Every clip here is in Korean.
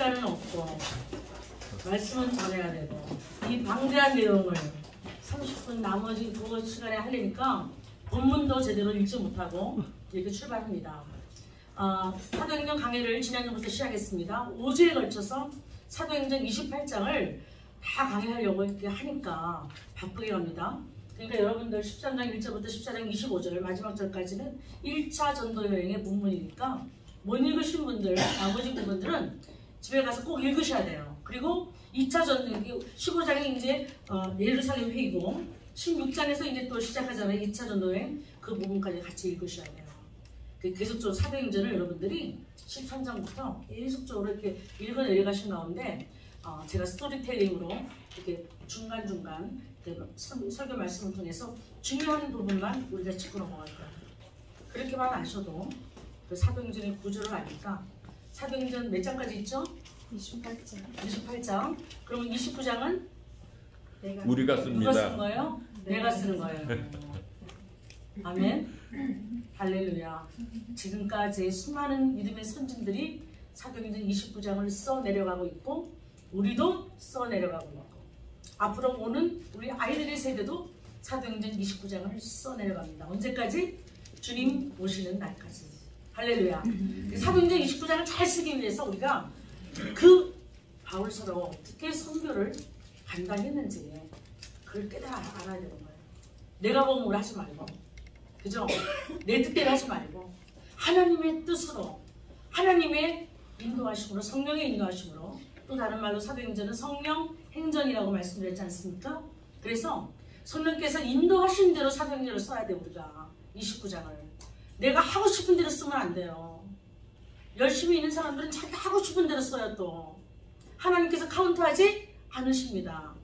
시간은 없고 말씀은 전해야 되고 이 방대한 내용을 30분 나머지 그거 시간에 하려니까 본문도 제대로 읽지 못하고 이렇게 출발합니다. 사도행전 강의를 지난주부터 시작했습니다. 5주에 걸쳐서 사도행전 28장을 다 강의하려고 이렇게 하니까 바쁘게 갑니다. 그러니까 여러분들 13장 1절부터 14장 25절 마지막 절까지는 1차 전도 여행의 본문이니까 못 읽으신 분들, 나머지 부분들은 집에 가서 꼭 읽으셔야 돼요. 그리고 2차 전도 15장이 이제 예루살렘 회의고 16장에서 이제 또 시작하잖아요. 2차 전도 여행 그 부분까지 같이 읽으셔야 돼요. 계속적으로 사도행전을 여러분들이 13장부터 계속적으로 이렇게 읽어 내려가신 가운데 제가 스토리텔링으로 이렇게 중간중간 설교 말씀을 통해서 중요한 부분만 우리가 짚고 넘어갈 거예요. 그렇게만 아셔도 그 사도행전의 구조를 아니까 사도행전 몇 장까지 있죠? 28장. 그러면 29장은 우리가 씁니다. 누가 쓰는 거예요? 내가 쓰는 거예요. 아멘. 할렐루야. 지금까지 수많은 믿음의 선진들이 사도행전 29장을 써 내려가고 있고 우리도 써 내려가고 있고 앞으로 오는 우리 아이들의 세대도 사도행전 29장을 써 내려갑니다. 언제까지? 주님 오시는 날까지. 할렐루야. 사도행전 29장을 잘 쓰기 위해서 우리가 그 바울서로 어떻게 선교를 간단히 했는지 그걸 깨달아 알아야 되는 거예요. 내가 보면 하지 말고, 그죠? 내 뜻대로 하지 말고 하나님의 뜻으로, 하나님의 인도하심으로, 성령의 인도하심으로, 또 다른 말로 사도행전은 성령 행전이라고 말씀드렸지 않습니까? 그래서 성령께서 인도하신 대로 사도행전을 써야 돼. 우리가 29장을 내가 하고 싶은 대로 쓰면 안 돼요. 열심히 있는 사람들은 자기 하고 싶은 대로 써요. 또 하나님께서 카운트하지 않으십니다.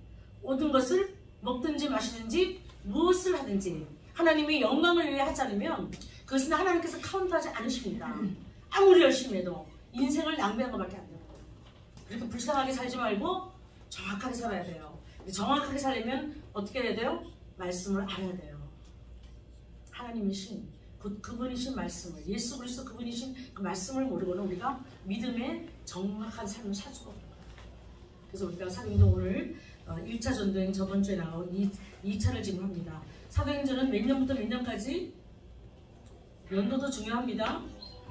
모든 것을 먹든지 마시든지 무엇을 하든지 하나님의 영광을 위해 하지 않으면 그것은 하나님께서 카운트하지 않으십니다. 아무리 열심히 해도 인생을 낭비한 것밖에 안 돼요. 그렇게 불쌍하게 살지 말고 정확하게 살아야 돼요. 정확하게 살려면 어떻게 해야 돼요? 말씀을 알아야 돼요. 하나님이신 그분이신 말씀을, 예수 그리스도 그분이신 그 말씀을 모르고는 우리가 믿음의 정확한 삶을 살 수가 없는 거예요. 그래서 우리가 사도행전 오늘 1차 전도행 저번 주에 나온 2차를 지금 합니다. 사도행전은 몇 년부터 몇 년까지? 연도도 중요합니다.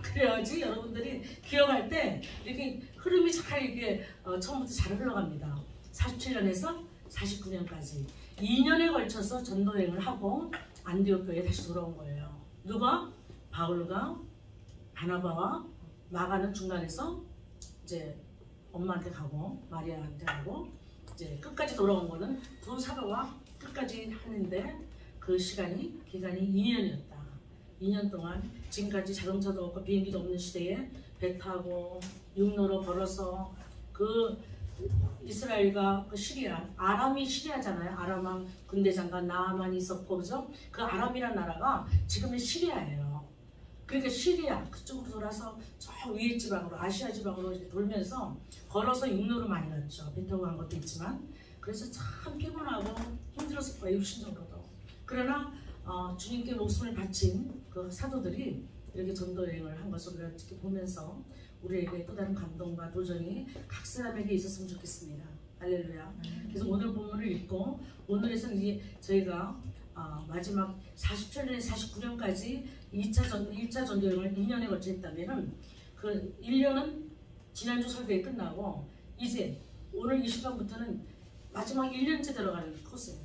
그래야지 여러분들이 기억할 때 이렇게 흐름이 잘 이렇게 처음부터 잘 흘러갑니다. 47년에서 49년까지 2년에 걸쳐서 전도여행을 하고 안디옥 교회에 다시 돌아온 거예요. 누가? 바울과 바나바와 마가는 중간에서 이제 엄마한테 가고 마리아한테 가고 이제 끝까지 돌아온 거는 두 사도가 끝까지 하는데 그 기간이 2년이었다. 2년 동안 지금까지 자동차도 없고 비행기도 없는 시대에 배 타고 육로로 걸어서 그 이스라엘과 그 시리아, 아람이 시리아잖아요. 아람왕 군대장관 나아만이 있었고, 그죠? 그 아람이라는 나라가 지금의 시리아예요. 그러니까 시리아 그쪽으로 돌아서 저 위에 지방으로, 아시아 지방으로 이렇게 돌면서 걸어서 육로로 많이 갔죠. 배 타고 간 것도 있지만. 그래서 참 피곤하고 힘들었을 거예요. 육신적으로도. 그러나 주님께 목숨을 바친 그 사도들이 이렇게 전도여행을 한 것을 우리가 이렇게 보면서 우리에게 또 다른 감동과 도전이 각 사람에게 있었으면 좋겠습니다. 할렐루야. 그래서 오늘 본문을 읽고 오늘에서 이제 저희가 마지막 47년에서 49년까지 1차 전도여행을 2년에 걸쳐 했다면은 그 1년은 지난주 설교에 끝나고 이제 오늘 이 시간부터는 마지막 1년째 들어가는 코스예요.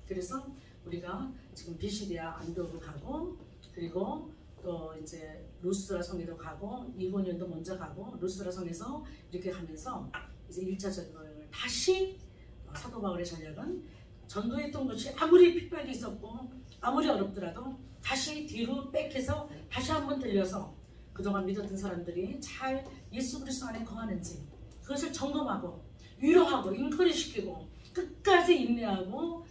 그래서 우리가 지금 비시디아 안디옥을 가고 그리고 또 이제 루스드라 성에도 가고 이고니온도 먼저 가고 루스드라 성에서 이렇게 가면서 이제 1차 전도여행을 다시 사도 바울의 전략은 전도했던 것이 아무리 핍박이 있었고 아무리 어렵더라도 다시 뒤로 백해서 다시 한번 들려서 그동안 믿었던 사람들이 잘 예수 그리스도 안에 거하는지 그것을 점검하고 위로하고 인커리시키고 끝까지 인내하고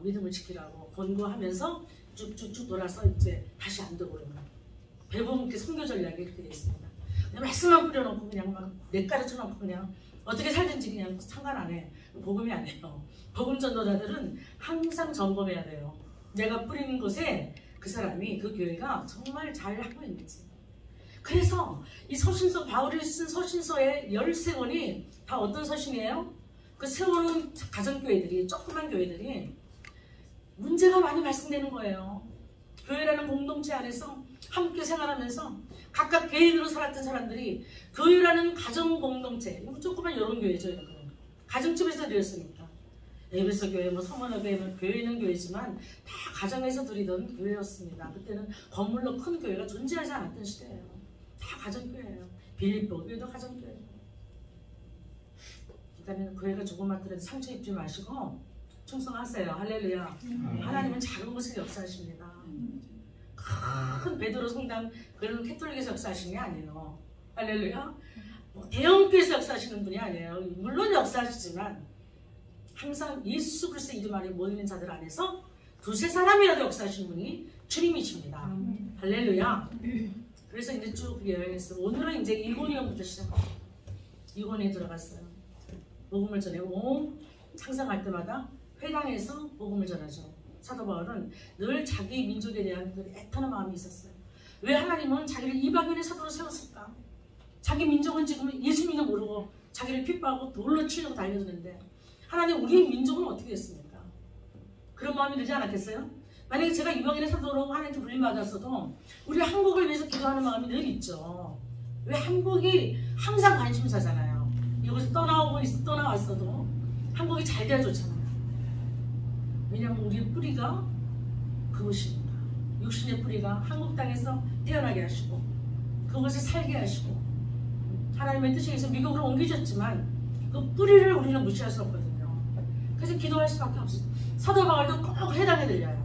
믿음을 지키라고 권고하면서 쭉쭉쭉 돌아서 이제 다시 안디옥으로 배부분께 선교 전략이 그렇게 되어 있습니다. 그냥 말씀만 뿌려놓고 그냥 막 내가르쳐놓고 그냥 어떻게 살든지 그냥 상관 안 해. 복음이 아니에요. 복음 전도자들은 항상 점검해야 돼요. 내가 뿌리는 곳에 그 사람이 그 교회가 정말 잘 하고 있는지. 그래서 이 서신서, 바울이 쓴 서신서의 13권이 다 어떤 서신이에요? 그 세우는 가정교회들이, 조그만 교회들이 문제가 많이 발생되는 거예요. 교회라는 공동체 안에서 함께 생활하면서 각각 개인으로 살았던 사람들이 교회라는 가정 공동체, 조그만 이런 교회죠. 이런 거. 가정집에서 되었으니까. 에베소 교회, 뭐 성원화 교회, 교회는 교회지만 다 가정에서 드리던 교회였습니다. 그때는 건물로 큰 교회가 존재하지 않았던 시대예요. 다 가정교회예요. 빌립보 교회도 가정교회예요. 그다음에 교회가 조그맣더라도 상처 입지 마시고 충성하세요. 할렐루야. 하나님은 작은 것을 역사하십니다. 큰 베드로 성당 그런 캐톨릭에서 역사하시는 게 아니에요. 할렐루야. 대형 교회에서 역사하시는 분이 아니에요. 물론 역사하시지만 항상 예수 그리스도 이름 안에 모이는 자들 안에서 두세 사람이라도 역사하시는 분이 주님이십니다. 할렐루야. 그래서 이제 쭉 여행했어요. 오늘은 이제 이고니온부터 시작해요. 이고니에 들어갔어요. 복음을 전하고 항상 갈 때마다 회당에서 복음을 전하죠. 사도 바울은 늘 자기 민족에 대한 애타는 마음이 있었어요. 왜 하나님은 자기를 이방인의 사도로 세웠을까? 자기 민족은 지금 예수 믿는 모르고 자기를 핍박하고 돌로 치려고 달려드는데 하나님 우리 민족은 어떻게 됐습니까? 그런 마음이 들지 않았겠어요? 만약에 제가 이방인의 사도로 하나님께 불림받았어도 우리 한국을 위해서 기도하는 마음이 늘 있죠. 왜 한국이 항상 관심사잖아요. 이곳에 떠나왔어도 한국이 잘 돼야 좋잖아요. 왜냐하면 우리의 뿌리가 그것입니다. 육신의 뿌리가 한국 땅에서 태어나게 하시고 그것을 살게 하시고 하나님의 뜻에 의해서 미국으로 옮기셨지만 그 뿌리를 우리는 무시할 수 없거든요. 그래서 기도할 수밖에 없어요. 사도 바울도 꼭 회당에 들려요.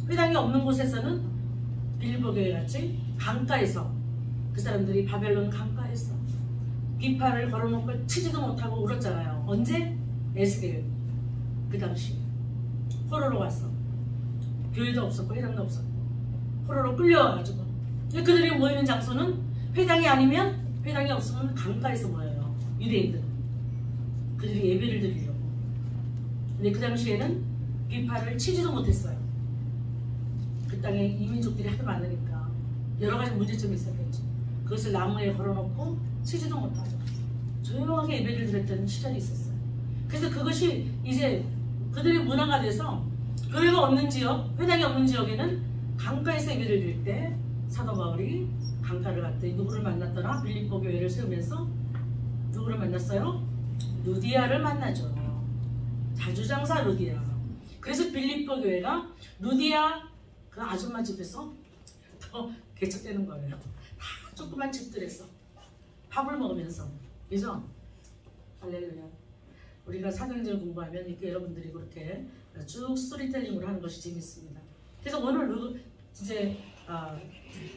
회당이 없는 곳에서는 빌립보 교회 같이 강가에서 그 사람들이 바벨론 강가에서 비파를 걸어놓고 치지도 못하고 울었잖아요. 언제? 에스겔 그 당시 포로로 와서 교회도 없었고 회당도 없었고 포로로 끌려와가지고 그들이 모이는 장소는 회당이 아니면 회당이 없으면 강가에서 모여요. 유대인들 그들이 예배를 드리려고. 근데 그 당시에는 비파를 치지도 못했어요. 그 땅에 이민족들이 하도 많으니까 여러 가지 문제점이 있었겠죠. 그것을 나무에 걸어놓고 치지도 못하고 조용하게 예배를 드렸던 시절이 있었어요. 그래서 그것이 이제 그들의 문화가 돼서 교회가 없는 지역, 회당이 없는 지역에는 강가에서 예배를 드릴 때 사도 바울이 강가를 갔더니 누구를 만났더라? 빌립보 교회를 세우면서 누구를 만났어요? 루디아를 만나죠. 자주장사 루디아. 그래서 빌립보 교회가 루디아 그 아줌마 집에서 더 개척되는 거예요. 다 조그만 집들에서 밥을 먹으면서. 그죠? 할렐루야. 우리가 사도행전을 공부하면 이렇게 여러분들이 그렇게 쭉 스토리텔링으로 하는 것이 재밌습니다. 그래서 오늘 이제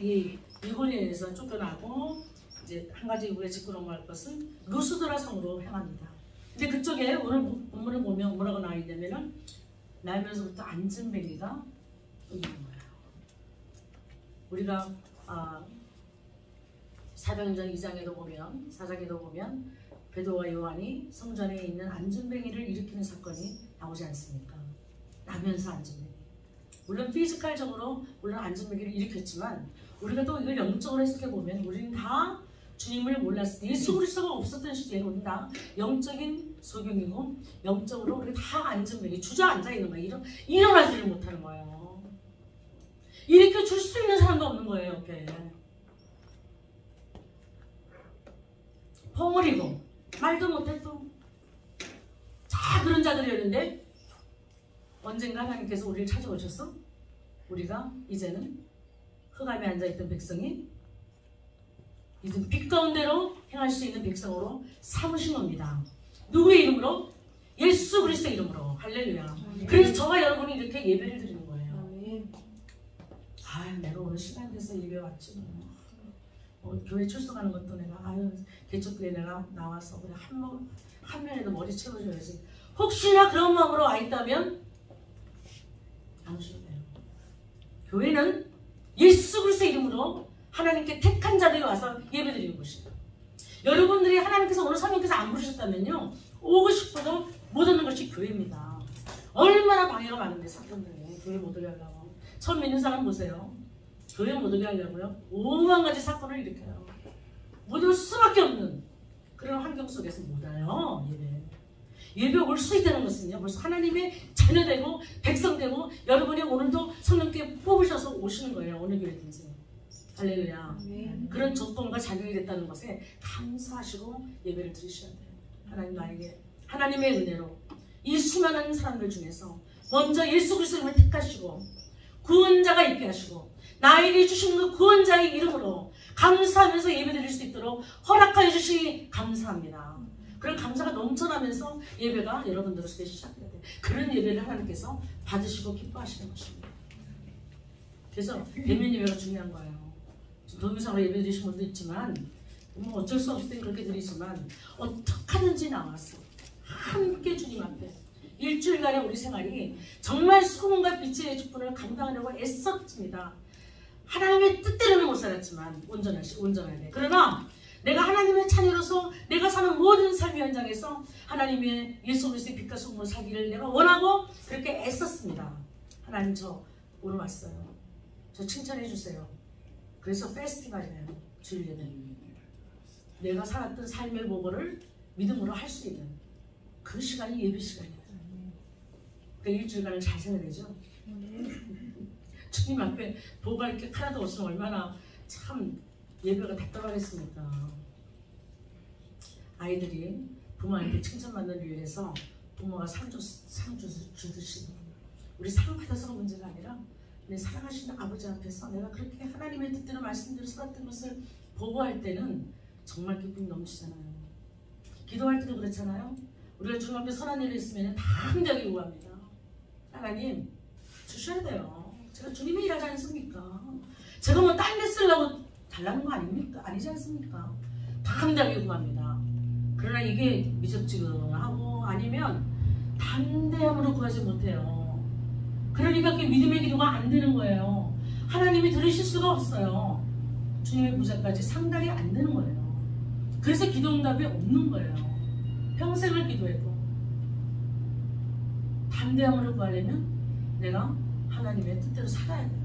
이 이고니온에서 쫓겨나고 이제 한 가지 우리가 짚고 넘어갈 것은 루스드라 성으로 향합니다. 근데 그쪽에 오늘 본문을 보면 뭐라고 나와 있냐면은 날면서부터 안전뱅이가 있는 거예요. 우리가 사도행전 2장에도 보면 4장에도 보면 베드로와 요한이 성전에 있는 안전뱅이를 일으키는 사건이 나오지 않습니까? 나면서 안전뱅이. 물론 피지컬적으로 물론 안전뱅이를 일으켰지만 우리가 또 이걸 영적으로 해석해 보면 우리는 다 주님을 몰랐을 때 예수 그리스도가 없었던 시대에 우리는 다 영적인 소경이고 영적으로 우리가 다 안전뱅이 주저앉아 있는 거예요. 일어나지를 못하는 거예요. 일으켜 줄 수 있는 사람도 없는 거예요. 옆에. 펑어리고 말도 못해도 다 그런 자들이었는데 언젠가 하나님께서 우리를 찾아오셨어? 우리가 이제는 흑암에 앉아있던 백성이 이제 빛 가운데로 행할 수 있는 백성으로 삼으신 겁니다. 누구의 이름으로? 예수 그리스도의 이름으로. 할렐루야. 그래서 저와 여러분이 이렇게 예배를 드리는 거예요. 내가 오늘 시간 돼서 예배 왔지. 교회 출석하는 것도 내가 개척교회 내가 나와서 그냥 한 면에도 머리 채워줘야지. 혹시나 그런 마음으로 와 있다면 안 오셔도 돼요. 교회는 예수 그리스도의 이름으로 하나님께 택한 자들이 와서 예배드리는 곳이에요. 여러분들이 하나님께서 오늘 성령께서 안 부르셨다면요 오고 싶어도 못 오는 것이 교회입니다. 얼마나 방해가 많은데 사람들이 교회 못 오게 하려고. 처음 믿는 사람 보세요. 교회 못 오게 하려고요 오만 가지 사건을 일으켜요. 못 올 수밖에 없는 그런 환경 속에서 못 와요. 예배 올 수 있다는 것은요, 벌써 하나님의 자녀되고 백성되고 여러분이 오늘도 성령께 뽑으셔서 오시는 거예요. 어느 교회든지. 할렐루야. 그런 조건과 자격이 됐다는 것에 감사하시고 예배를 드리셔야 돼요. 하나님 나에게 하나님의 은혜로 이 수많은 사람들 중에서 먼저 예수 그리스도를 택하시고 구원자가 있게 하시고 나에게 주신 그 구원자의 이름으로 감사하면서 예배드릴 수 있도록 허락하여 주시기 감사합니다. 그런 감사가 넘쳐나면서 예배가 여러분들 속에 시작해야 돼요. 그런 예배를 하나님께서 받으시고 기뻐하시는 것입니다. 그래서 대면 예배가 중요한 거예요. 동영상으로 예배 드리신 분도 있지만 뭐 어쩔 수 없을 땐 그렇게 드리지만 어떡하든지 나와서 함께 주님 앞에 일주일간의 우리 생활이 정말 소금과 빛의 직분을 감당하려고 애썼습니다. 하나님의 뜻대로는 못 살았지만 온전해야 돼. 그러나 내가 하나님의 자녀로서 내가 사는 모든 삶의 현장에서 하나님의 예수 그리스도의 빛과 소금으로 살기를 내가 원하고 그렇게 애썼습니다. 하나님 저 오늘 왔어요. 저 칭찬해 주세요. 그래서 페스티벌이에요. 주일 예배. 내가 살았던 삶의 보고를 믿음으로 할 수 있는 그 시간이 예배 시간이에요. 그러니까 일주일간을 잘 살아야죠. 주님 앞에 보고가 이렇게 하나도 없으면 얼마나 참 예배가 답답하겠습니까. 아이들이 부모한테 칭찬받는 일을 해서 부모가 상 주듯이 우리 상 받아서가 문제가 아니라 내 사랑하시는 아버지 앞에서 내가 그렇게 하나님의 뜻대로 말씀대로 살았던 것을 보고할 때는 정말 기쁨이 넘치잖아요. 기도할 때도 그렇잖아요. 우리가 주님 앞에 선한 일이 있으면 담대하게 요구합니다. 하나님 주셔야 돼요. 제가 주님의 일하지 않습니까? 제가 뭐 딴 데 쓰려고 달라는 거 아닙니까? 아니지 않습니까? 담대하게 요구합니다. 그러나 이게 미적지근하고 아니면 담대함으로 구하지 못해요. 그러니까 그 믿음의 기도가 안 되는 거예요. 하나님이 들으실 수가 없어요. 주님의 부자까지 상당히 안 되는 거예요. 그래서 기도 응답이 없는 거예요. 평생을 기도해도 담대함으로 구하려면 내가 하나님의 뜻대로 살아야 돼요.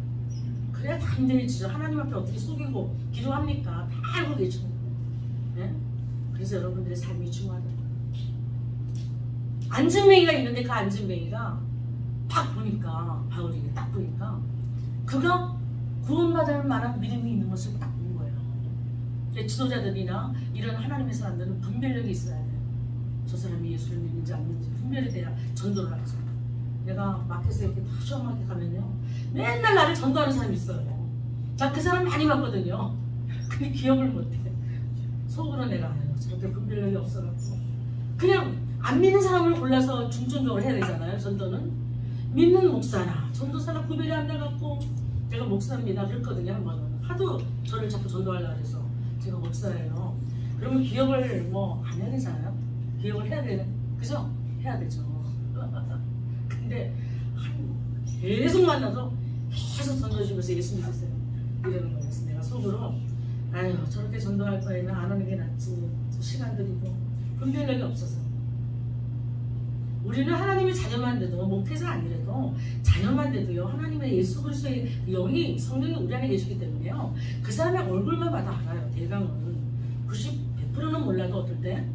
그래야 담대해지죠. 하나님 앞에 어떻게 속이고 기도합니까? 다 알고 계시고. 네? 그래서 여러분들의 삶이 중요하다. 안진뱅이가 있는데 그 안진뱅이가 딱 보니까 바울이 딱 보니까 그가 구원받을 만한 믿음이 있는 것을 딱 본 거예요. 지도자들이나 이런 하나님의 사람들은 분별력이 있어야 돼요. 저 사람이 예수를 믿는지 안 믿는지 분별이 돼야 전도를 하죠. 내가 마켓에 이렇게 다 시험하게 가면요 맨날 나를 전도하는 사람이 있어요. 나 그 사람 많이 봤거든요. 근데 기억을 못해. 속으로 내가 저렇게 분별력이 없어갖고 그냥 안 믿는 사람을 골라서 중점적으로 해야 되잖아요. 전도는 믿는 목사나 전도사나 구별이 안 나갖고 제가 목사입니다 그랬거든요. 한 번은 하도 저를 자꾸 전도하려고 해서 제가 목사예요. 그러면 기억을 뭐 안 해야 되잖아요. 기억을 해야 되는 그죠? 해야 되죠. 근데 계속 만나서 계속 전도해주면서 예수 믿으세요 이러는 거였어. 내가 속으로 아유 저렇게 전도할 바에는 안 하는 게 낫지. 시간 들이고 분별력이 없어서. 우리는 하나님의 자녀만 돼도 목회자 아니래도 자녀만 돼도요 하나님의 예수 그리스도의 영이 성령이 우리 안에 계시기 때문에요 그 사람의 얼굴만 봐도 알아요. 대강은 100%는 몰라도 어떨 때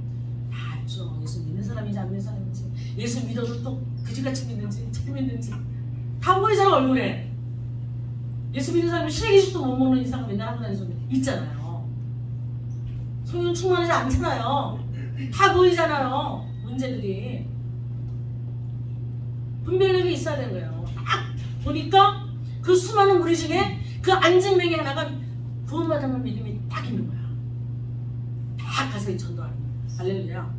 다 알죠. 예수 믿는 사람인지 안 믿는 사람인지 예수 믿어도 또 그지같이 믿는지 잘 믿는지 다 보이잖아. 얼굴에 예수 믿는 사람이 시래기죽도 못 먹는 이상은 맨날 하고 다니는 사람이 있잖아요. 성령 충만하지 않잖아요. 다 보이잖아요. 문제들이. 분별력이 있어야 되는 거예요. 딱 보니까 그 수많은 무리 중에 그 안진뱅이 하나가 구원받은 믿음이 딱 있는 거야. 딱 가서 전도하는 거야. 할렐루야.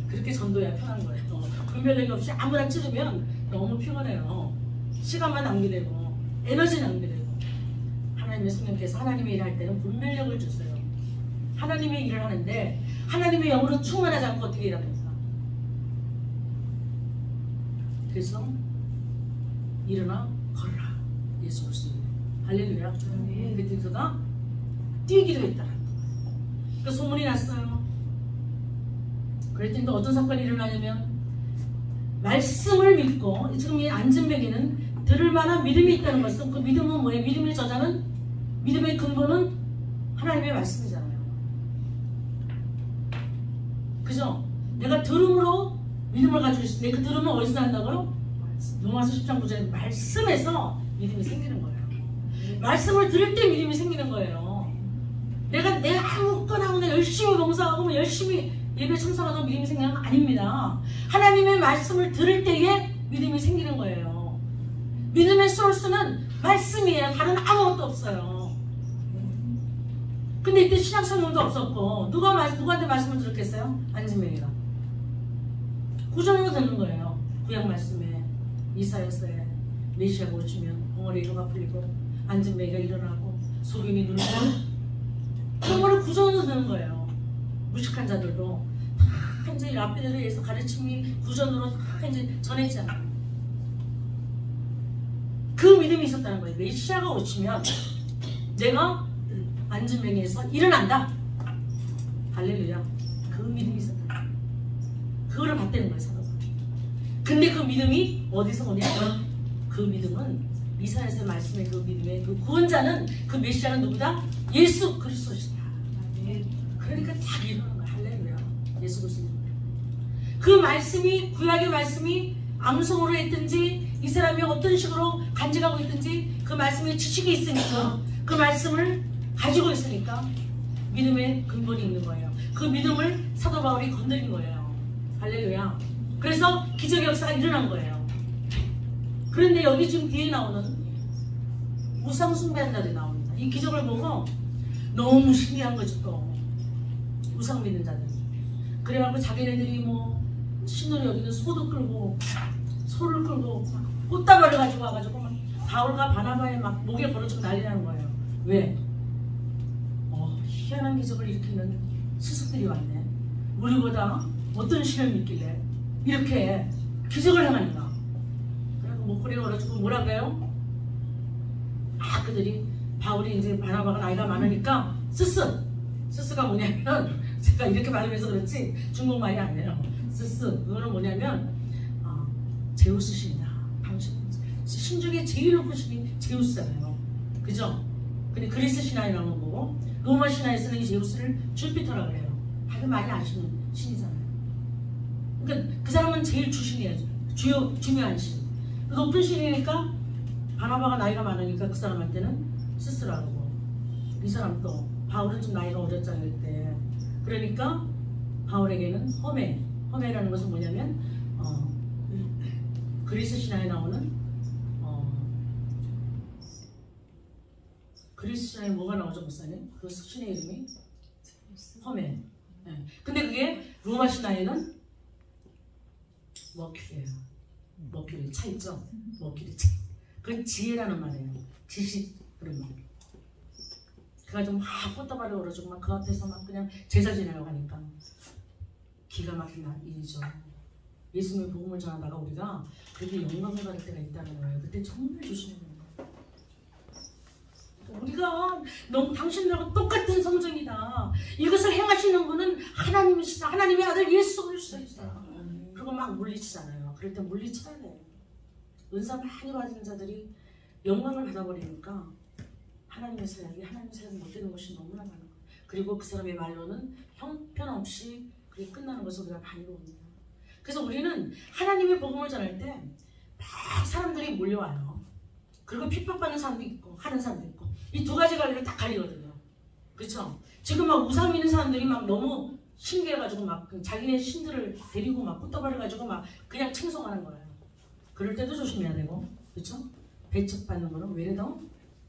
그렇게 전도해야 편한 거예요. 분별력이 없이 아무나 찌르면 너무 피곤해요. 시간만 낭비되고 에너지 낭비되고. 하나님의 성령께서 하나님의 일을 할 때는 분별력을 주세요. 하나님의 일을 하는데 하나님의 영으로 충만하지 않고 어떻게 일합니까? 그래서 일어나 걸어라. 예수 그리스도. 할렐루야. 그때 그가 뛰기도 했다라는 거예요. 그 소문이 났어요. 그랬더니 또 어떤 사건이 일어나냐면 말씀을 믿고 지금 이 안진뱅이는 들을 만한 믿음이 있다는 것은 그 믿음은 뭐예요? 믿음의 저자는 믿음의 근본은 하나님의 말씀이잖아요. 그죠? 내가 들음으로 믿음을 가지고 있는데 그 들음은 어디서 난다고요? 로마서 10장 9절에 말씀에서 믿음이 생기는 거예요. 말씀을 들을 때 믿음이 생기는 거예요. 내가 아무거나 열심히 봉사하고 열심히 예배 참석하고 믿음이 생기는 거 아닙니다. 하나님의 말씀을 들을 때에 믿음이 생기는 거예요. 믿음의 소스는 말씀이에요. 다른 아무것도 없어요. 근데 이때 신약 성경도 없었고 누구한테 말씀을 들었겠어요? 안진뱅이가 구절로 듣는 거예요. 구약 말씀에 이사야서에 메시아가 오시면 벙어리 혀가 풀리고 안진뱅이가 일어나고 소금이 눌고 그런 거를 구절로 듣는 거예요. 무식한 자들도 다 이제 라피들에 의해서 가르침이 구전으로 다 이제 전해지잖아요. 그 믿음이 있었다는 거예요. 메시아가 오시면 내가 안진뱅이에서 일어난다. 할렐루야. 그 믿음이 있었다. 그거를 받대는 거예요, 사도가. 근데 그 믿음이 어디서 오냐면 그 믿음은 이사야서 말씀의 그 믿음의 그 구원자는 그 메시아는 누구다? 예수 그리스도시다. 그러니까 딱 일어나는 거야. 할렐루야. 예수 그리스도. 그 말씀이 구약의 말씀이 암송으로 했든지 이 사람이 어떤 식으로 간직하고 있든지 그 말씀에 지식이 있으니까 그 말씀을 가지고 있으니까 믿음의 근본이 있는 거예요. 그 믿음을 사도 바울이 건드린 거예요. 할렐루야. 그래서 기적의 역사가 일어난 거예요. 그런데 여기 지금 뒤에 나오는 우상 숭배하는 자들이 나옵니다. 이 기적을 보고 너무 신기한 거죠. 또 우상 믿는 자들. 그래갖고 자기네들이 뭐 신으로 여기는 소도 끌고 소를 끌고 꽃다발을 가지고 와가지고 막 바울과 바나바의 막 목에 걸어주고 난리 나는 거예요. 왜? 희한한 기적을 일으키는 스승들이 왔네. 우리보다 어떤 신을 믿길래 이렇게 기적을 행하는가. 그래서 목걸이에 걸어주고 뭐라 그래요? 그들이 바울이 이제 바나바가 나이가 많으니까 스스가 뭐냐면 제가 이렇게 말하면서 그렇지 중국말이 아니에요. 그거는 뭐냐면 제우스 신이다. 당신 신 중에 제일 높은 신이 제우스잖아요. 그죠? 근데 그리스 신화에 나오는 거고 로마 신화에서는 이 제우스를 주피터라고 그래요. 다들 많이 아시는 신이잖아요. 그러니까 그 사람은 제일 주신이에요. 중요한 신. 높은 신이니까 바나바가 나이가 많으니까 그 사람한테는 스스라고. 이 사람도 바울은 좀 나이가 어렸잖아요. 그때. 그러니까 바울에게는 허메라는 것은 뭐냐면 그리스 신화에 나오는 그리스 신화에 뭐가 나오죠, 목사님? 그 신의 이름이 허메. 네. 근데 그게 로마 신화에는 머큐리예요. 머큐리 차 있죠? 머큐리 차. 그건 지혜라는 말이에요. 지식 그런 말. 그래가지고 막 꽃다발을 걸어주고 막 그 앞에서 막 그냥 제사 지내려고 하니까 기가 막힌 일이죠. 예수님의 복음을 전하다가 우리가 그렇게 영광을 받을 때가 있다는 거예요. 그때 정말 조심해야 돼요. 우리가 너무 당신들하고 똑같은 성정이다. 이것을 행하시는 분은 하나님이시다. 하나님의 아들 예수 그리스도이시다. 그리고 막 물리치잖아요. 그럴 때 물리쳐야 돼요. 은사 많이 받은 자들이 영광을 받아버리니까 하나님의 사역이 못 되는 것이 너무나 많은 거예요. 그리고 그 사람의 말로는 형편없이 그게 끝나는 것을 우리가 많이 봅니다. 그래서 우리는 하나님의 복음을 전할 때 막 사람들이 몰려와요. 그리고 핍박받는 사람도 있고 하는 사람도 있고 이 두 가지 관리를 딱 갈리거든요. 그렇죠? 지금 막 우상 믿는 사람들이 막 너무 신기해가지고 막 자기네 신들을 데리고 막 꽃다발을 가지고 막 그냥 칭송하는 거예요. 그럴 때도 조심해야 되고, 그렇죠? 배척받는 거는 외래도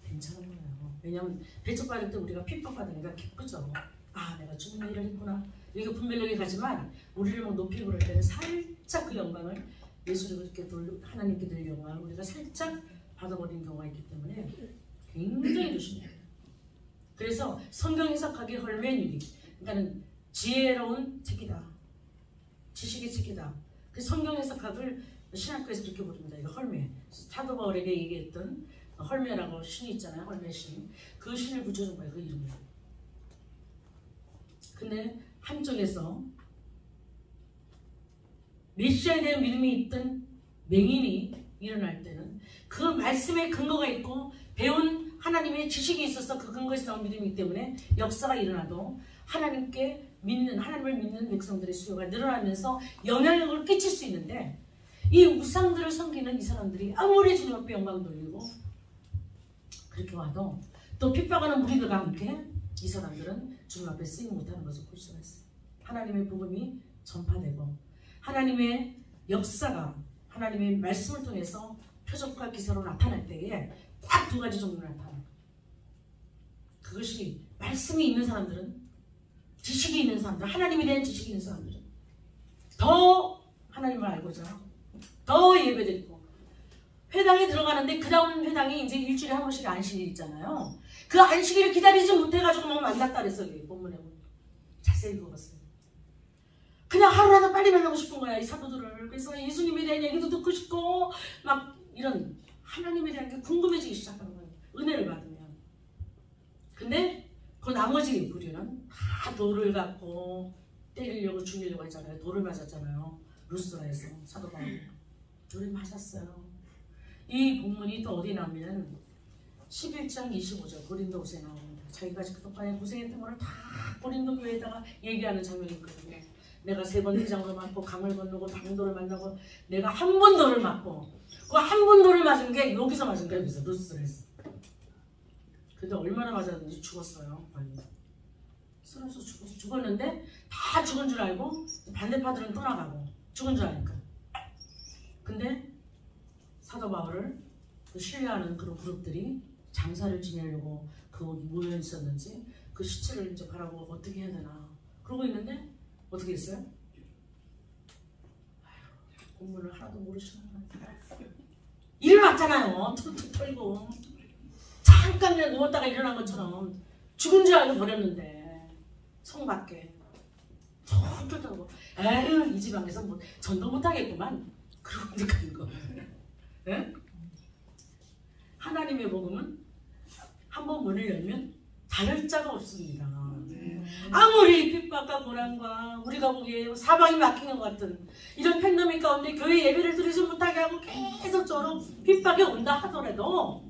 괜찮은 거예요. 왜냐하면 배척받을 때 우리가 핍박받으니까 기쁘죠. 내가 주님의 일을 했구나. 이게 분별력이 가지만 우리를 뭐 높이 부를 때는 살짝 그 영광을 예수를 이렇게 하나님께 드릴 영광을 우리가 살짝 받아버리는 경우가 있기 때문에 굉장히 조심해야 돼요. 그래서 성경 해석하기 헐메뉴리, 그러니까는 지혜로운 책이다. 지식의 책이다. 그 성경 해석학을 신학교에서 그렇게 부릅니다. 이거 헐메. 사도 바울에게 얘기했던 헐메라고 신이 있잖아요. 헐메 신. 그 신을 붙여준 거예요. 그 이름을. 근데 한쪽에서 메시아에 대한 믿음이 있던 맹인이 일어날 때는 그 말씀에 근거가 있고 배운 하나님의 지식이 있어서 그 근거에서 나온 믿음이기 때문에 역사가 일어나도 하나님을 믿는 백성들의 수요가 늘어나면서 영향력을 끼칠 수 있는데 이 우상들을 섬기는 이 사람들이 아무리 주님 앞에 영광 돌리고 그렇게 와도 또 핍박하는 무리들과 함께 이 사람들은 주님 앞에 쓰임 못하는 것을 볼 수가 있어요. 하나님의 복음이 전파되고 하나님의 역사가 하나님의 말씀을 통해서 표적과 기사로 나타날 때에 딱 두 가지 종류로 나타나요. 그것이 말씀이 있는 사람들은, 지식이 있는 사람들, 하나님에 대한 지식이 있는 사람들은 더 하나님을 알고자 더 예배드리고 회당에 들어가는데 그 다음 회당이 이제 일주일에 한 번씩 안식일 있잖아요. 그 안식일을 기다리지 못해가지고 막 만났다 그랬어. 본문에 자세히 읽어봤어요. 그냥 하루라도 빨리 만나고 싶은 거야, 이 사도들을. 그래서 예수님에 대한 얘기도 듣고 싶고 막 이런 하나님에 대한 게 궁금해지기 시작하는 거예요. 은혜를 받으면. 근데 그 나머지 부류는 다 돌을 갖고 때리려고 죽이려고 했잖아요. 돌을 맞았잖아요. 루스드라에서 사도 바울이 돌을 맞았어요. 이 본문이 또 어디 나오면 11장 25절 고린도후서에 나옵니다. 자기가 그동안에 고생했던 거를 다 고린도 교회에다가 얘기하는 장면이 있거든요. 내가 3번 회장으로 맞고 강을 건너고 방도를 만나고 내가 한 번 돌을 맞고 그 한 번 돌을 맞은 게 여기서 맞은 거야. 여기서 루스드라에서. 근데 얼마나 맞았는지 죽었어요. 쓰러져서 죽었는데 다 죽은 줄 알고 반대파들은 떠나가고 죽은 줄 아니까. 근데 사도 바울을 신뢰하는 그런 그룹들이 장사를 지내려고 모여 있었는지 그 시체를 이제 바라보고 어떻게 해야 되나 그러고 있는데 어떻게 했어요? 공부를 하나도 모르시는 것 같아요. 일어났잖아요. 툭툭 털고 잠깐 그냥 누웠다가 일어난 것처럼 죽은 줄 알고 버렸는데 성 밖에 툭툭 털고 에휴 이 지방에서 뭐 전도 못하겠구만 그러고 이제 가는 거. 네? 하나님의 복음은 한번 문을 열면 닫을 자가 없습니다. 아무리 핍박과 고난과 우리가 보기에 사방이 막힌 것 같은 이런 팬데믹 가운데 교회 예배를 드리지 못하게 하고 계속적으로 핍박이 온다 하더라도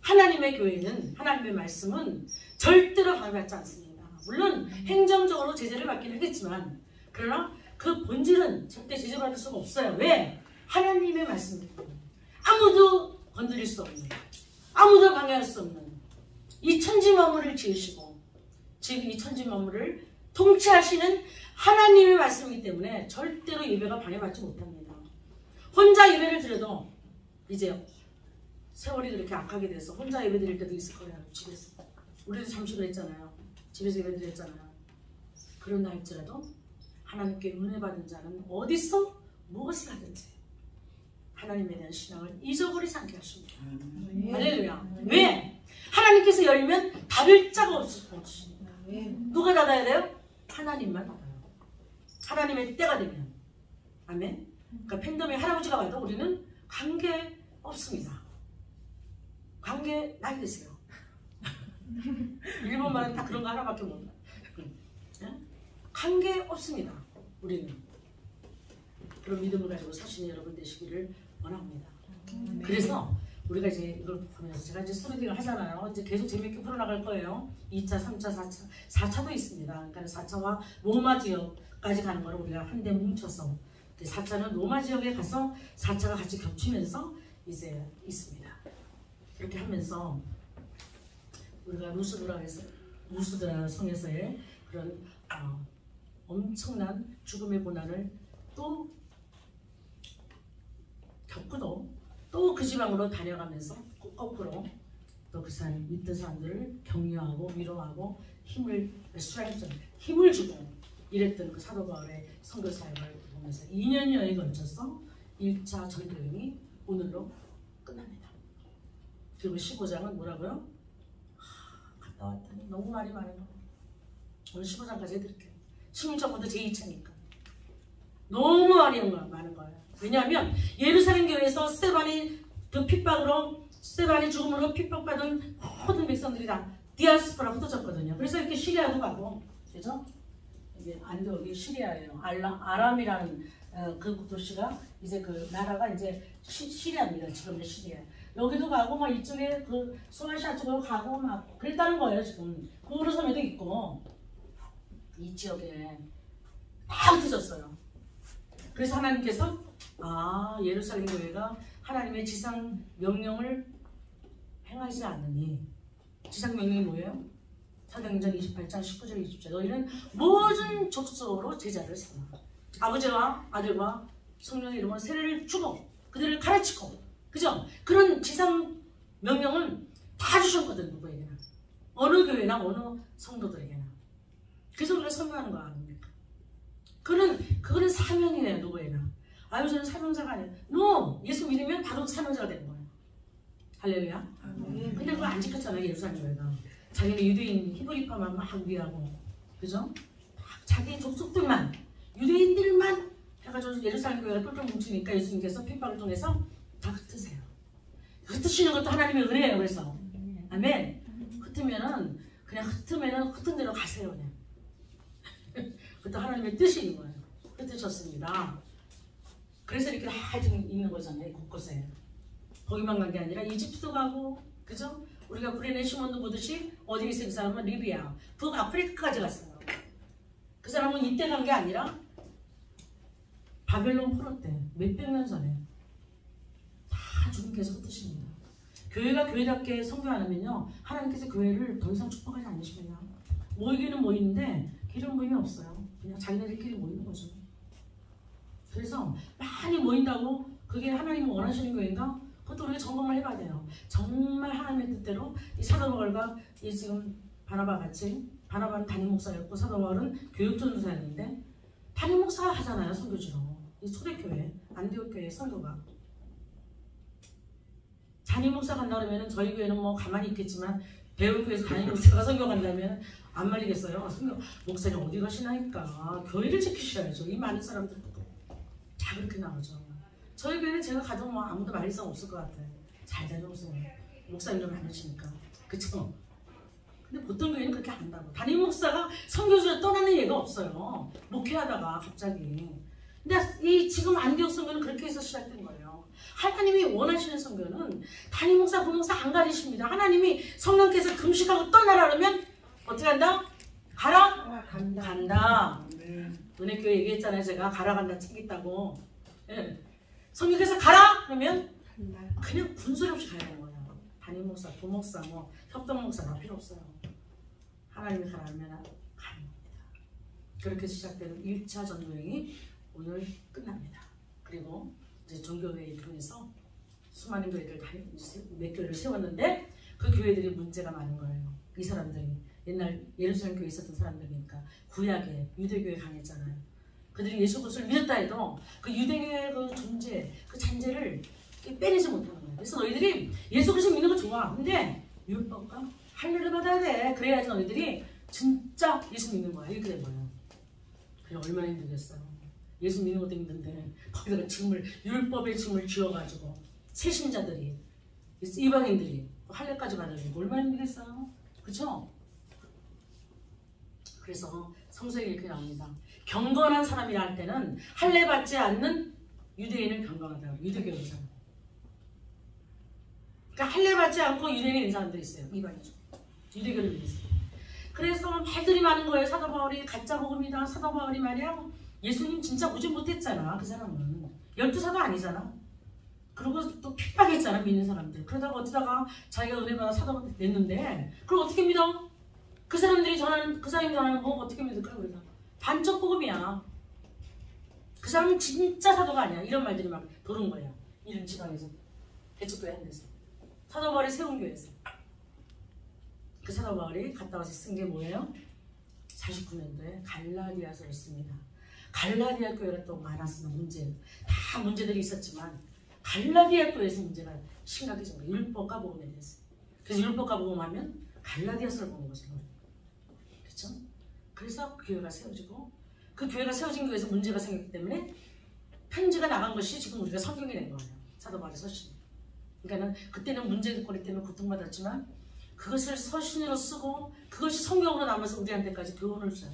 하나님의 교회는 하나님의 말씀은 절대로 방해받지 않습니다. 물론 행정적으로 제재를 받긴 하겠지만 그러나 그 본질은 절대 제재받을 수가 없어요. 왜? 하나님의 말씀이기 때문에 아무도 건드릴 수 없는 아무도 방해할 수 없는 이 천지만물을 지으시고 지금 이 천지만물을 통치하시는 하나님의 말씀이기 때문에 절대로 예배가 방해받지 못합니다. 혼자 예배를 드려도 이제 세월이 그렇게 악하게 돼서 혼자 예배 드릴 때도 있을 거예요. 집에서. 우리도 잠시 그랬잖아요. 집에서 예배 드렸잖아요. 그런다 할지라도 하나님께 은혜 받은 자는 어디서 무엇을 하든지 하나님에 대한 신앙을 잊어버리지 않게 하십니다. 할렐루야. 왜? 하나님께서 열면 닫을 자가 없을 것입니다. 누가 닫아야 돼요? 하나님만 닫아요. 하나님의 때가 되면. 아멘. 그러니까 팬덤의 할아버지가 와도 우리는 관계 없습니다. 관계 나이 드세요. 일본 말은 다 그런 거 하나밖에 몰라. 관계 없습니다. 우리는. 그런 믿음을 가지고 사시는 여러분 되시기를 원합니다. 그래서 우리가 이제 이걸 보면서 제가 이제 스터디를 하잖아요. 이제 계속 재밌게 풀어나갈 거예요. 2차, 3차, 4차, 4차도 있습니다. 그러니까 4차와 로마 지역까지 가는 거를 우리가 한데 뭉쳐서 4차는 로마 지역에 가서 4차가 같이 겹치면서 이제 있습니다. 이렇게 하면서 우리가 루스드라 성에서의 그런 엄청난 죽음의 고난을 또 겪고도 또 그 지방으로 다녀가면서 거꾸로 또 그 사람 믿던 사람들을 격려하고 위로하고 힘을 주고 이랬던 그 사도 바울의 선교 사역을 보면서 2년여에 걸쳐서 1차 전도 여행이 오늘로 끝납니다. 그리고 15장은 뭐라고요? 갔다 왔더니 너무 말이 많은 거예요. 오늘 15장까지 해드릴게요. 16장부터 제2차니까 너무 말이 많은 거예요. 왜냐하면 예루살렘 교회에서 스데반의 그 핍박으로 스데반의 죽음으로 핍박받은 모든 백성들이 다 디아스포라 흩어졌거든요. 그래서 이렇게 시리아도 가고, 그죠? 이게 안디옥이 시리아예요. 아람이라는 그 도시가 이제 그 나라가 이제 시리아입니다. 지금의 시리아. 여기도 가고 막 이쪽에 그 소아시아 쪽으로 가고 막 그랬다는 거예요. 지금 고르섬에도 있고 이 지역에 다 흩어졌어요. 그래서 하나님께서 예루살렘 교회가 하나님의 지상 명령을 행하지 않으니, 지상 명령이 뭐예요? 사도행전 28장 19절 20절 너희는 모든 족속으로 제자를 삼아 아버지와 아들과 성령의 이름으로 세례를 주고 그들을 가르치고, 그죠? 그런 지상 명령은 다 주셨거든. 누구에게나, 어느 교회나 어느 성도들에게나. 그래서 우리가 설명하는 거 아닙니까? 그거는 사명이에요. 누구에게나. 저는 사명자가 아니에요. No! 예수 믿으면 바로 사명자가 되는 거예요. 할렐루야. 근데 그거 안 지켰잖아요. 예루살렘 교회가. 자기는 유대인 히브리파만 막 위하고, 그죠? 막 자기 족속들만, 유대인들만 해가지고 예루살렘 교회가 똘똘 뭉치니까 예수님께서 핍박을 통해서 다 흩으세요. 흩으시는 것도 하나님의 은혜예요. 그래서 아멘. 흩으면은 흩은 대로 가세요. 그냥. 그것도 하나님의 뜻인 거예요. 흩으셨습니다. 그래서 이렇게 다 있는 거잖아요. 곳곳에. 거기만 간 게 아니라 이집트도 가고, 그죠? 우리가 구레네 시몬도 보듯이 어디에 있는 사람은 리비아, 북아프리카까지 갔어요. 그 사람은 이때 간 게 아니라 바벨론 포로 때 몇백 년 전에 다 주님께서 흩으십니다. 교회가 교회답게 선교 안 하면요, 하나님께서 교회를 더 이상 축복하지 않으십니다. 모이기는 모이는데 기름 부음이 없어요. 그냥 자기네들끼리 모이는 거죠. 그래서 많이 모인다고 그게 하나님이 원하시는 교회인가? 그것도 우리가 점검을 해봐야 돼요. 정말 하나님의 뜻대로 이 사도 바울과 이 지금 바나바 같이, 바나바는 담임 목사였고 사도 바울은 교육전도사였는데 담임 목사가 하잖아요. 선교지로. 이 초대교회, 안디옥 교회 선교가. 담임 목사 간다 그러면 저희 교회는 뭐 가만히 있겠지만 배울 교회에서 담임 목사가 선교 간다면 안 말리겠어요. 선교 목사님 어디 가시나니까 교회를 지키셔야죠. 이 많은 사람들 다 그렇게 나오죠. 저희 교회는 제가 가도 뭐 아무도 말릴 수 없을 것 같아요. 잘 다녀오세요. 목사님들 많으시니까. 그쵸? 근데 보통 교회는 그렇게 안 한다고. 담임 목사가 선교지에 떠나는 예가 없어요. 목회하다가 갑자기. 근데 이 지금 안디옥 선교는 그렇게 해서 시작된 거예요. 하나님이 원하시는 선교는 담임 목사, 부목사 안 가리십니다. 하나님이 성령께서 금식하고 떠나라 그러면 어떻게 한다? 가라? 간다. 은혜교회 얘기했잖아요. 제가 가라 간다 책 있다고. 예. 성령께서 가라! 그러면 그냥 군소리 없이 가야 되는 거예요. 담임 목사, 부목사, 뭐 협동 목사 다 필요 없어요. 하나님이 가라 하면 가는 겁니다. 그렇게 시작되는 1차 전도여행이 오늘 끝납니다. 그리고 이제 종교회의를 통해서 수많은 교회들 몇 교회를 세웠는데 그 교회들이 문제가 많은 거예요. 이 사람들이 옛날 예루살렘 교회에 있었던 사람들이니까 구약에 유대교회 강했잖아요. 그들이 예수 그리스도를 믿었다 해도 그 유대교의 그 존재, 그 잔재를 빼내지 못하는 거예요. 그래서 너희들이 예수 그리스도 믿는 거 좋아. 근데 율법과 할례를 받아야 돼. 그래야지 너희들이 진짜 예수 믿는 거야. 이렇게 된 거예요. 그래 얼마나 힘들겠어요. 예수 믿는 것도 힘든데 거기다가 율법의 짐을 쥐어가지고 새신자들이, 이방인들이 할례까지 받으려고 얼마나 힘들겠어요. 그렇죠? 그래서 성서에 이렇게 나옵니다. 경건한 사람이라 할 때는 할례 받지 않는 유대인을 경건하다고. 유대교의 사람. 그러니까 할례 받지 않고 유대인인 사람들이 있어요. 이방이죠. 유대교를 믿으세요. 그래서 말들이 많은 거예요. 사도 바울이 가짜 복음이다. 사도 바울이 말이야. 예수님 진짜 오지 못했잖아. 그 사람은 12사도 아니잖아. 그리고 또 핍박했잖아. 믿는 사람들. 그러다가 어쩌다가 자기가 은혜 받아 사도 냈는데 그럼 어떻게 믿어? 그 사람이 전하는 뭐 어떻게 믿을까? 우리가 반쪽 복음이야. 그 사람은 진짜 사도가 아니야. 이런 말들이 막 도는 거예요. 이런 지방에서, 대척교회 한 데서, 사도 바울이 세운 교회에서. 그 사도 바울이 갔다 와서 쓴 게 뭐예요? 49년도에 갈라디아서를 씁니다. 갈라디아 교회가 또 많았으나 다 문제들이 있었지만 갈라디아 교회에서 문제가 심각해진 거예요. 율법과 복음에 대해서. 그래서 율법과 복음하면 갈라디아서를 보는 거죠. 그렇죠? 그래서 교회가 세워지고 그 교회가 세워진 교회에서 문제가 생겼기 때문에 편지가 나간 것이 지금 우리가 성경이 된 거예요. 사도 바울의 서신. 그러니까는 그때는 문제거리 때문에 고통받았지만 그것을 서신으로 쓰고 그것이 성경으로 남아서 우리한테까지 교훈을 줘요.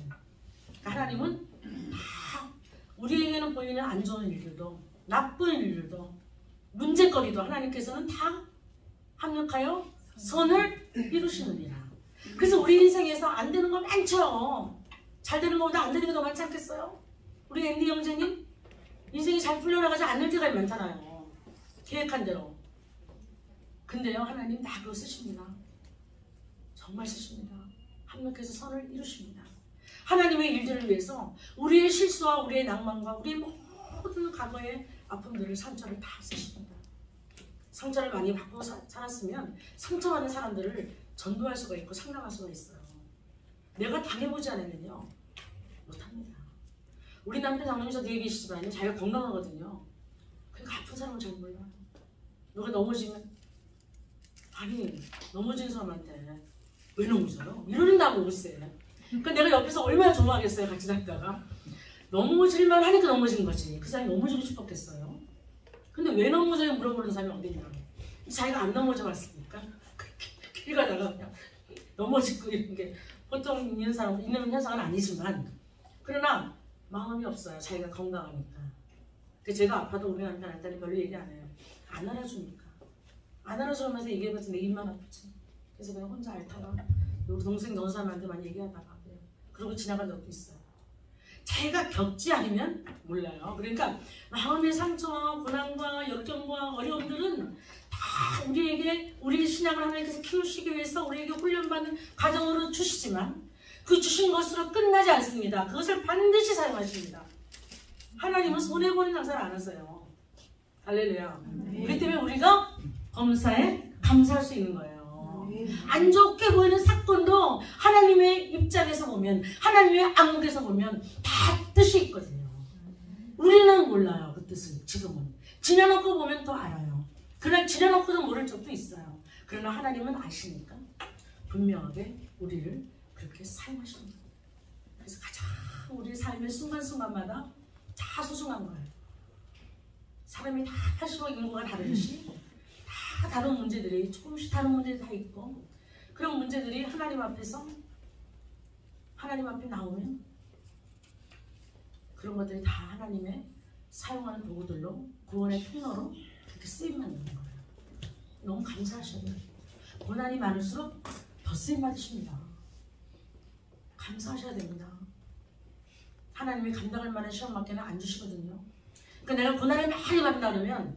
그러니까 하나님은 다 우리에게는 보이는 안 좋은 일들도 나쁜 일들도 문제거리도 하나님께서는 다 합력하여 선을 이루시느니라. 그래서 우리 인생에서 안 되는 거 많죠. 잘 되는 것보다 안 되는 게 더 많지 않겠어요? 우리 앤디 형제님 인생이 잘 풀려나가지 않는 때가 많잖아요. 계획한 대로. 근데요 하나님 다 그거 쓰십니다. 정말 쓰십니다. 합력해서 선을 이루십니다. 하나님의 일들을 위해서 우리의 실수와 우리의 낭만과 우리의 모든 과거의 아픔들을 상처를 다 쓰십니다. 상처를 많이 받고 살았으면 상처받는 사람들을 전도할 수가 있고 상담할 수가 있어요. 내가 당해보지 않으면요 못합니다. 우리 남편 장로님도 뒤에 계시지만 자기가 건강하거든요. 그러니까 아픈 사람은 잘 몰라요. 누가 넘어지면 아니 넘어진 사람한테 왜 넘어져요? 이런다고 글쎄. 그러니까 내가 옆에서 얼마나 좋아하겠어요. 같이 살다가 넘어질만 하니까 넘어진 거지. 그 사람이 넘어지고 싶었겠어요. 근데 왜 넘어져요? 물어보는 사람이 어딨냐. 자기가 안 넘어져 봤으니까 길 가다가 그냥 넘어지고 이런 게 보통 있는 현상은 아니지만 그러나 마음이 없어요. 자기가 건강하니까. 제가 아파도 우리 남편한테는 별로 얘기 안 해요. 안 알아주니까. 안 알아주면서 얘기해봤자 내 입만 아프지. 그래서 그냥 혼자 앓다가 우리 동생 너는 사람한테 많이 얘기하다가 그러고 지나간 적도 있어요. 자기가 겪지 않으면 몰라요. 그러니까 마음의 상처와 고난과 역경과 어려움들은 다 우리에게 우리의 신앙을 하나님께서 키우시기 위해서 우리에게 훈련받는 과정으로 주시지만 그 주신 것으로 끝나지 않습니다. 그것을 반드시 사용하십니다. 하나님은 손해보는 장사를 안 하세요. 할렐루야. 그렇기 때문에 우리가 범사에 감사할 수 있는 거예요. 안 좋게 보이는 사건도 하나님의 입장에서 보면 하나님의 안목에서 보면 다 뜻이 있거든요. 우리는 몰라요. 그 뜻을 지금은. 지나놓고 보면 또 알아요. 그러나 지나놓고도 모를 적도 있어요. 그러나 하나님은 아시니까 분명하게 우리를 그렇게 사용하십니다. 그래서 가장 우리 삶의 순간순간마다 다 소중한 거예요. 사람이 다 80억 인구가 다르듯이 다 다른 문제들이 조금씩 다른 문제들이 다 있고 그런 문제들이 하나님 앞에서 하나님 앞에 나오면 그런 것들이 다 하나님의 사용하는 도구들로 구원의 통로로 그렇게 쓰임받는 거예요. 너무 감사하셔야 돼요. 고난이 많을수록 더 쓰임받으십니다. 감사하셔야 됩니다. 하나님이 감당할 만한 시험밖에는 안 주시거든요. 그러니까 내가 고난을 많이 받는다 그러면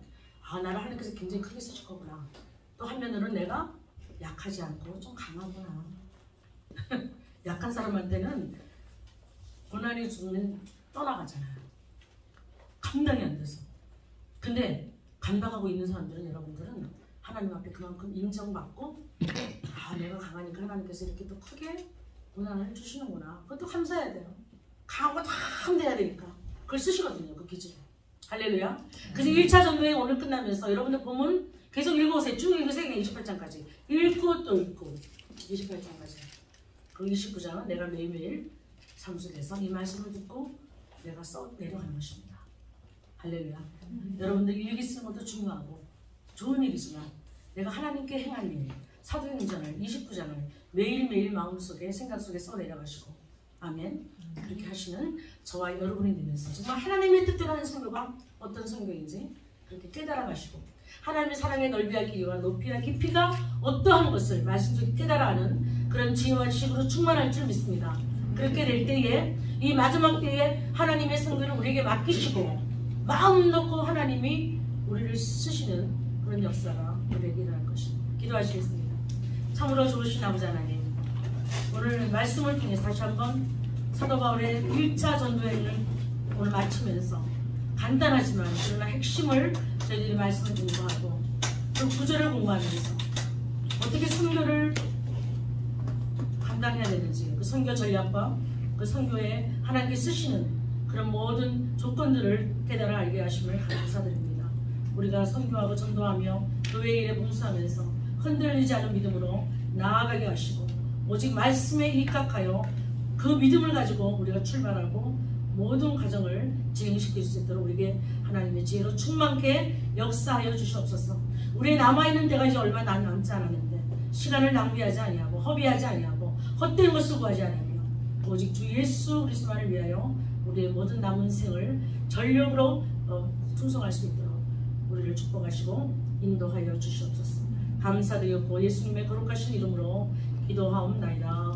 나를 하나님께서 굉장히 크게 쓰실 거구나. 또 한면으로는 내가 약하지 않고 좀 강하구나. 약한 사람한테는 고난이 주면 떠나가잖아요. 감당이 안 돼서. 근데 감당하고 있는 사람들은 여러분들은 하나님 앞에 그만큼 인정받고 내가 강하니까 하나님께서 이렇게 또 크게 고난을 주시는구나. 그것도 감사해야 돼요. 강하고 다 함대해야 되니까. 그걸 쓰시거든요. 그 기준을. 할렐루야. 그래서 1차 전도회 오늘 끝나면서 여러분들 보면 계속 읽어보세요. 쭉 읽으세요. 28장까지. 읽고 또 읽고 28장까지. 그 29장은 내가 매일매일 상속해서 이 말씀을 듣고 내가 써 내려가는 것입니다. 할렐루야. 여러분들 일기 쓰는 것도 중요하고 좋은 일이지만 내가 하나님께 행한 일 사도행전을 29장을 매일매일 마음속에 생각 속에 써 내려가시고 아멘. 그렇게 하시는 저와 여러분이 되면서 정말 하나님의 뜻대로 하는 선교가 어떤 선교인지 그렇게 깨달아 가시고 하나님의 사랑의 넓이와 길이와 높이와 깊이가 어떠한 것을 말씀 속에 깨달아 하는 그런 지혜와 지식으로 충만할 줄 믿습니다. 그렇게 될 때에 이 마지막 때에 하나님의 선교를 우리에게 맡기시고 마음 놓고 하나님이 우리를 쓰시는 그런 역사가 우리에게 일어날 것입니다. 기도하시겠습니다. 참으로 좋으신 아버지 하나님, 오늘 말씀을 통해 다시 한번 사도 바울의 1차 전도회를 오늘 마치면서 간단하지만 그러나 핵심을 저희들이 말씀을 공부하고 그 구절을 공부하면서 어떻게 선교를 감당해야 되는지 그 선교 전략과 그 선교에 하나님께 쓰시는 그런 모든 조건들을 깨달아 알게 하심을 감사드립니다. 우리가 선교하고 전도하며 교회 일에 봉사하면서 흔들리지 않은 믿음으로 나아가게 하시고 오직 말씀에 입각하여 그 믿음을 가지고 우리가 출발하고 모든 과정을 진행시킬 수 있도록 우리에게 하나님의 지혜로 충만케 역사하여 주시옵소서. 우리의 남아있는 때가 이제 얼마 남지 않았는데 시간을 낭비하지 아니하고 허비하지 아니하고 헛된 것을 구하지 아니하며 오직 주 예수 그리스도만을 위하여 우리의 모든 남은 생을 전력으로 충성할 수 있도록 우리를 축복하시고 인도하여 주시옵소서. 감사드렸고 예수님의 거룩하신 이름으로 기도하옵나이다.